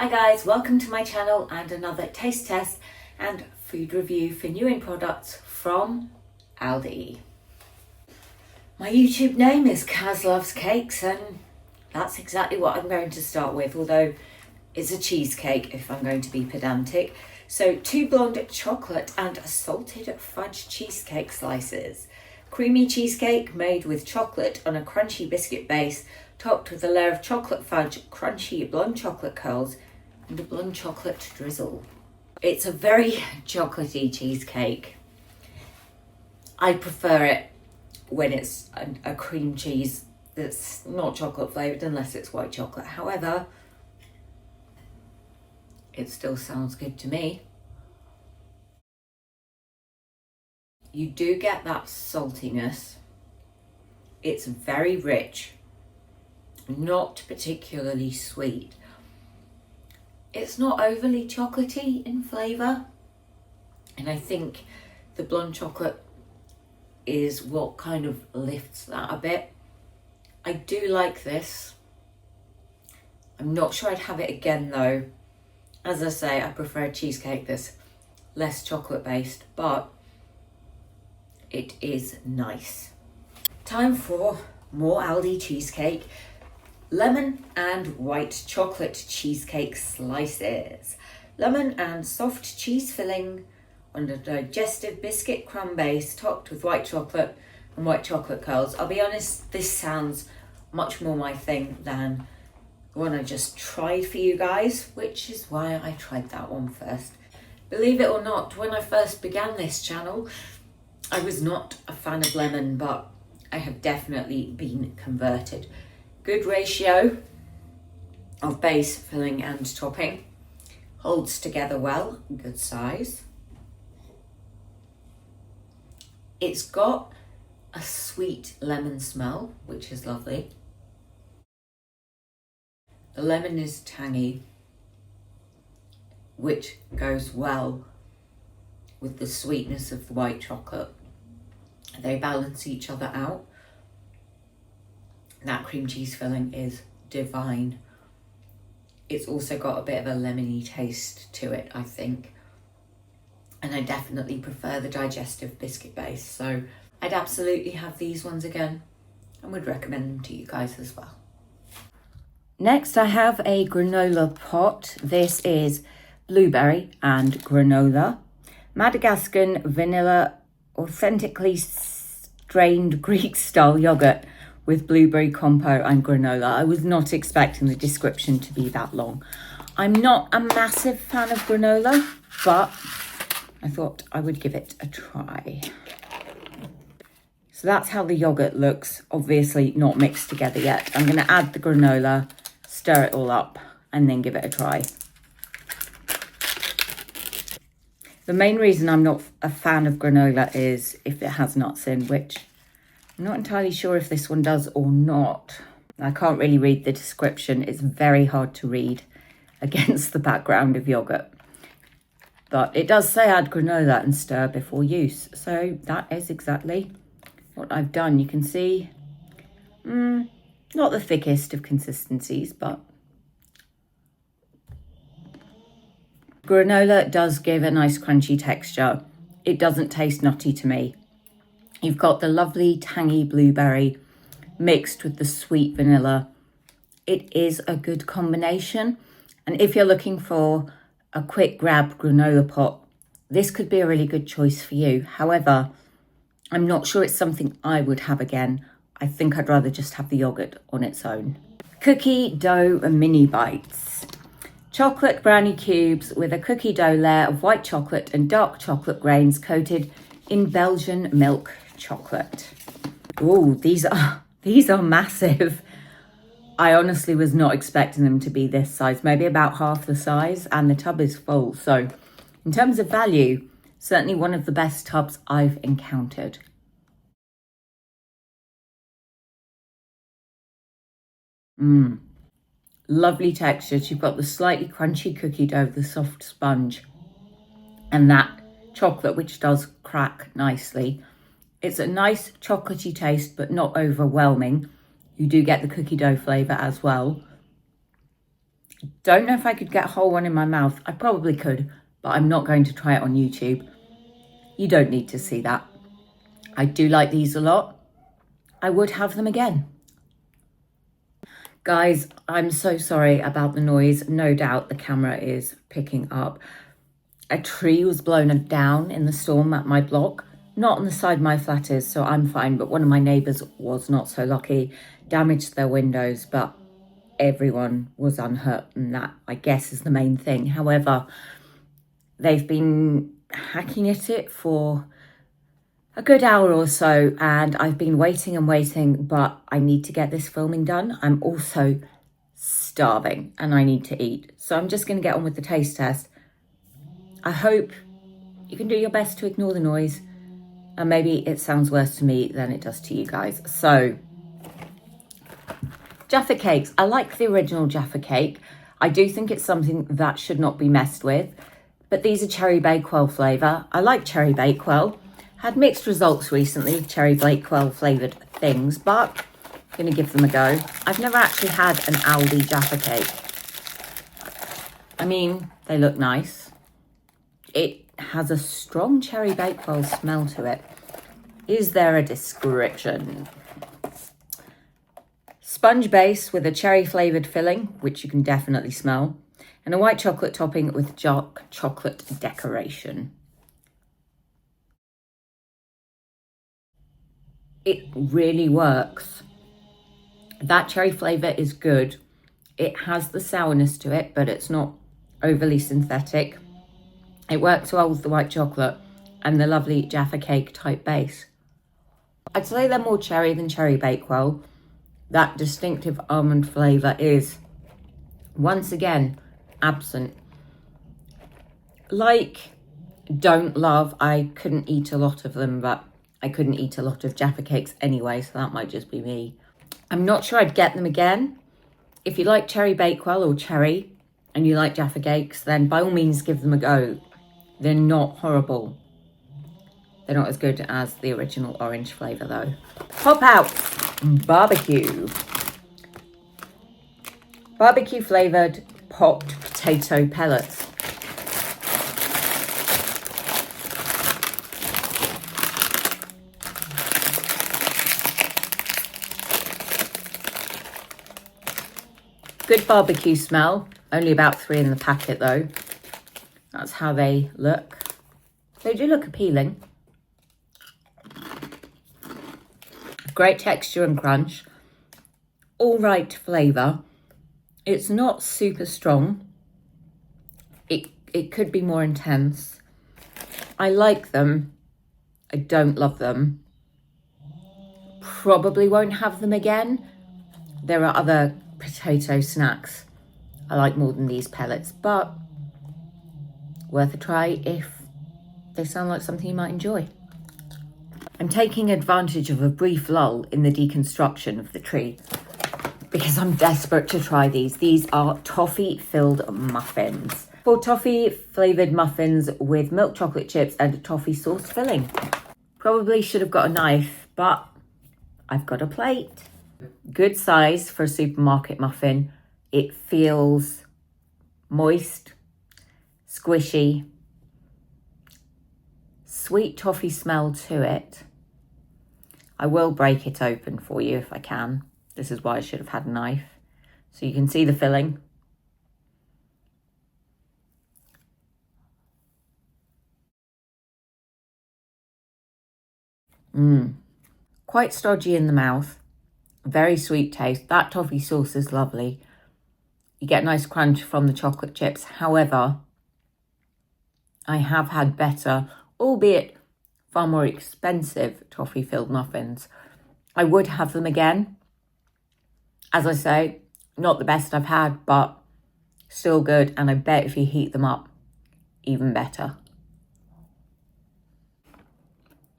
Hi guys, welcome to my channel and another taste test and food review for new in products from Aldi. My YouTube name is Kaz Loves Cakes and that's exactly what I'm going to start with, although it's a cheesecake if I'm going to be pedantic. So 2 blonde chocolate and salted fudge cheesecake slices. Creamy cheesecake made with chocolate on a crunchy biscuit base, topped with a layer of chocolate fudge, crunchy blonde chocolate curls, and a blonde chocolate drizzle. It's a very chocolatey cheesecake. I prefer it when it's a cream cheese that's not chocolate flavoured unless it's white chocolate. However, it still sounds good to me. You do get that saltiness. It's very rich, not particularly sweet. It's not overly chocolatey in flavour, and I think the blonde chocolate is what kind of lifts that a bit. I do like this. I'm not sure I'd have it again though. As I say, I prefer a cheesecake that's less chocolate based, but it is nice. Time for more Aldi cheesecake. Lemon and white chocolate cheesecake slices. Lemon and soft cheese filling on a digestive biscuit crumb base topped with white chocolate and white chocolate curls. I'll be honest, this sounds much more my thing than the one I just tried for you guys, which is why I tried that one first. Believe it or not, when I first began this channel, I was not a fan of lemon, but I have definitely been converted. Good ratio of base, filling and topping. Holds together well, good size. It's got a sweet lemon smell, which is lovely. The lemon is tangy, which goes well with the sweetness of the white chocolate. They balance each other out. That cream cheese filling is divine. It's also got a bit of a lemony taste to it, I think. And I definitely prefer the digestive biscuit base. So I'd absolutely have these ones again and would recommend them to you guys as well. Next, I have a granola pot. This is blueberry and granola. Madagascar vanilla, authentically strained Greek style yogurt with blueberry compo and granola. I was not expecting the description to be that long. I'm not a massive fan of granola, but I thought I would give it a try. So that's how the yogurt looks, obviously not mixed together yet. I'm going to add the granola, stir it all up, and then give it a try. The main reason I'm not a fan of granola is if it has nuts in, which I'm not entirely sure if this one does or not. I can't really read the description. It's very hard to read against the background of yogurt. But it does say add granola and stir before use. So that is exactly what I've done. You can see, not the thickest of consistencies, but granola does give a nice crunchy texture. It doesn't taste nutty to me. You've got the lovely tangy blueberry mixed with the sweet vanilla. It is a good combination. And if you're looking for a quick grab granola pot, this could be a really good choice for you. However, I'm not sure it's something I would have again. I think I'd rather just have the yogurt on its own. Cookie dough mini bites. Chocolate brownie cubes with a cookie dough layer of white chocolate and dark chocolate grains coated in Belgian milk chocolate. Oh, these are massive. I honestly was not expecting them to be this size, maybe about half the size, and the tub is full. So in terms of value, certainly one of the best tubs I've encountered. Lovely textures. You've got the slightly crunchy cookie dough, the soft sponge, and that chocolate, which does crack nicely. It's a nice chocolatey taste, but not overwhelming. You do get the cookie dough flavour as well. Don't know if I could get a whole one in my mouth. I probably could, but I'm not going to try it on YouTube. You don't need to see that. I do like these a lot. I would have them again. Guys, I'm so sorry about the noise. No doubt the camera is picking up. A tree was blown down in the storm at my block. Not on the side my flat is, so I'm fine, but one of my neighbours was not so lucky. Damaged their windows, but everyone was unhurt, and that, I guess, is the main thing. However, they've been hacking at it for a good hour or so, and I've been waiting and waiting, but I need to get this filming done. I'm also starving and I need to eat. So I'm just going to get on with the taste test. I hope you can do your best to ignore the noise, and maybe it sounds worse to me than it does to you guys. So, Jaffa cakes. I like the original Jaffa cake. I do think it's something that should not be messed with, but these are cherry bakewell flavour. I like cherry bakewell. Had mixed results recently, cherry bakewell flavoured things, but I'm going to give them a go. I've never actually had an Aldi Jaffa cake. I mean, they look nice. It has a strong cherry bakewell smell to it. Is there a description? Sponge base with a cherry flavoured filling, which you can definitely smell, and a white chocolate topping with dark chocolate decoration. It really works. That cherry flavour is good. It has the sourness to it, but it's not overly synthetic. It works well with the white chocolate and the lovely Jaffa cake type base. I'd say they're more cherry than cherry bakewell. That distinctive almond flavour is, once again, absent. Like, don't love, I couldn't eat a lot of them, but I couldn't eat a lot of Jaffa cakes anyway, so that might just be me. I'm not sure I'd get them again. If you like cherry bakewell or cherry and you like Jaffa cakes, then by all means give them a go. They're not horrible. They're not as good as the original orange flavour though. Pop out barbecue. Barbecue flavoured popped potato pellets. Good barbecue smell. Only about 3 in the packet though. That's how they look. They do look appealing. Great texture and crunch. All right flavour. It's not super strong. It could be more intense. I like them. I don't love them. Probably won't have them again. There are other potato snacks I like more than these pellets, but worth a try if they sound like something you might enjoy. I'm taking advantage of a brief lull in the deconstruction of the tree because I'm desperate to try these. These are toffee-filled muffins. 4 toffee-flavoured muffins with milk chocolate chips and a toffee sauce filling. Probably should have got a knife, but I've got a plate. Good size for a supermarket muffin. It feels moist, squishy, sweet toffee smell to it. I will break it open for you if I can. This is why I should have had a knife. So you can see the filling. Quite stodgy in the mouth. Very sweet taste. That toffee sauce is lovely. You get a nice crunch from the chocolate chips. However, I have had better, albeit far more expensive, toffee-filled muffins. I would have them again. As I say, not the best I've had, but still good. And I bet if you heat them up, even better.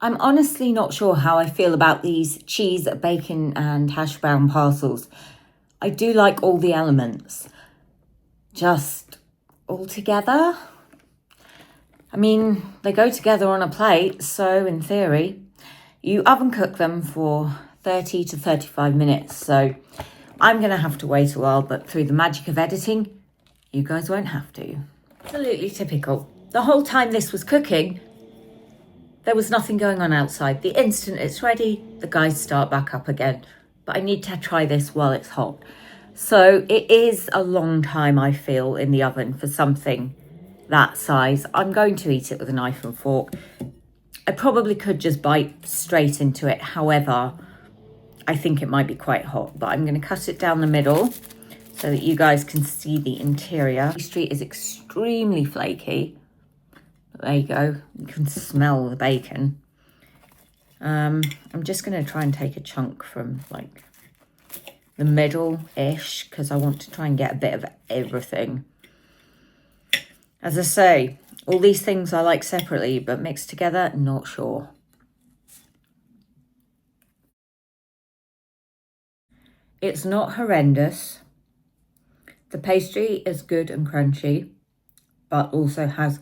I'm honestly not sure how I feel about these cheese, bacon and hash brown parcels. I do like all the elements. Just all together? I mean, they go together on a plate, so in theory, you oven cook them for 30 to 35 minutes. So I'm going to have to wait a while, but through the magic of editing, You guys won't have to. Absolutely typical. The whole time this was cooking, there was nothing going on outside. The instant it's ready, the guys start back up again. But I need to try this while it's hot. So it is a long time, I feel, in the oven for something that size. I'm going to eat it with a knife and fork. I probably could just bite straight into it. However, I think it might be quite hot, but I'm going to cut it down the middle so that you guys can see the interior. The pastry is extremely flaky. There you go. You can smell the bacon. I'm just going to try and take a chunk from like the middle-ish because I want to try and get a bit of everything. As I say, all these things I like separately, but mixed together, not sure. It's not horrendous. The pastry is good and crunchy, but also has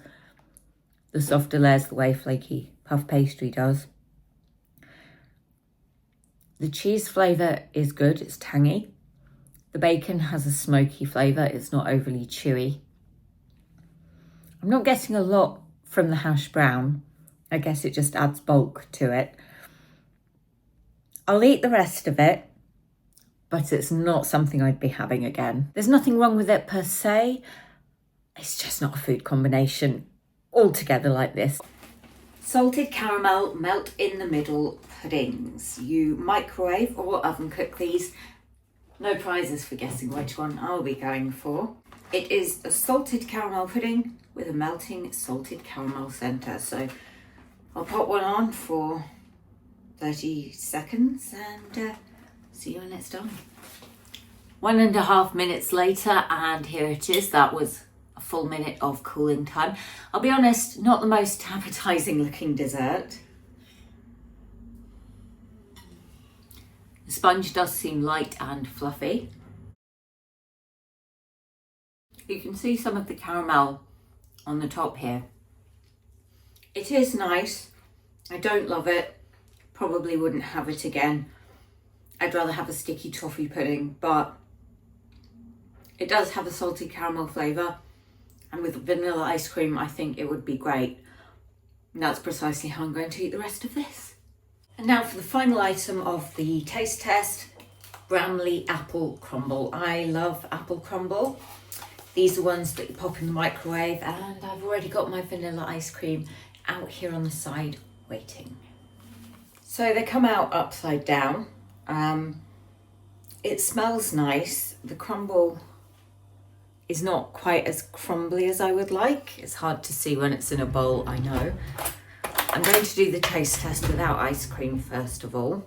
the softer layers the way flaky puff pastry does. The cheese flavour is good, it's tangy. The bacon has a smoky flavour, it's not overly chewy. I'm not getting a lot from the hash brown. I guess it just adds bulk to it. I'll eat the rest of it, but it's not something I'd be having again. There's nothing wrong with it per se. It's just not a food combination altogether like this. Salted caramel melt in the middle puddings. You microwave or oven cook these. No prizes for guessing which one I'll be going for. It is a salted caramel pudding with a melting salted caramel centre. So I'll pop one on for 30 seconds and see you when it's done. 1.5 minutes later, and here it is. That was a full minute of cooling time. I'll be honest, not the most appetizing looking dessert. The sponge does seem light and fluffy. You can see some of the caramel on the top here. It is nice. I don't love it. Probably wouldn't have it again. I'd rather have a sticky toffee pudding, but it does have a salty caramel flavour, and with vanilla ice cream I think it would be great. And that's precisely how I'm going to eat the rest of this. And now for the final item of the taste test, Bramley apple crumble. I love apple crumble. These are ones that you pop in the microwave, and I've already got my vanilla ice cream out here on the side waiting. So they come out upside down. It smells nice. The crumble is not quite as crumbly as I would like. It's hard to see when it's in a bowl, I know. I'm going to do the taste test without ice cream first of all.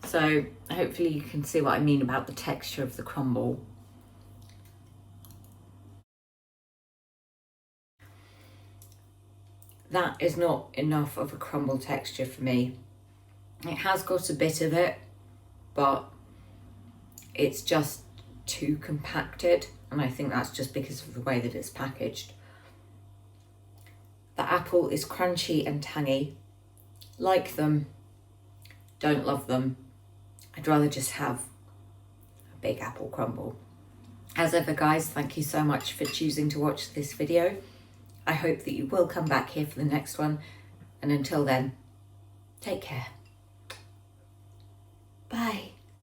So hopefully you can see what I mean about the texture of the crumble. That is not enough of a crumble texture for me. It has got a bit of it, but it's just too compacted, and I think that's just because of the way that it's packaged. The apple is crunchy and tangy. Like them, don't love them. I'd rather just have a big apple crumble. As ever guys, thank you so much for choosing to watch this video. I hope that you will come back here for the next one, and until then, take care. Bye.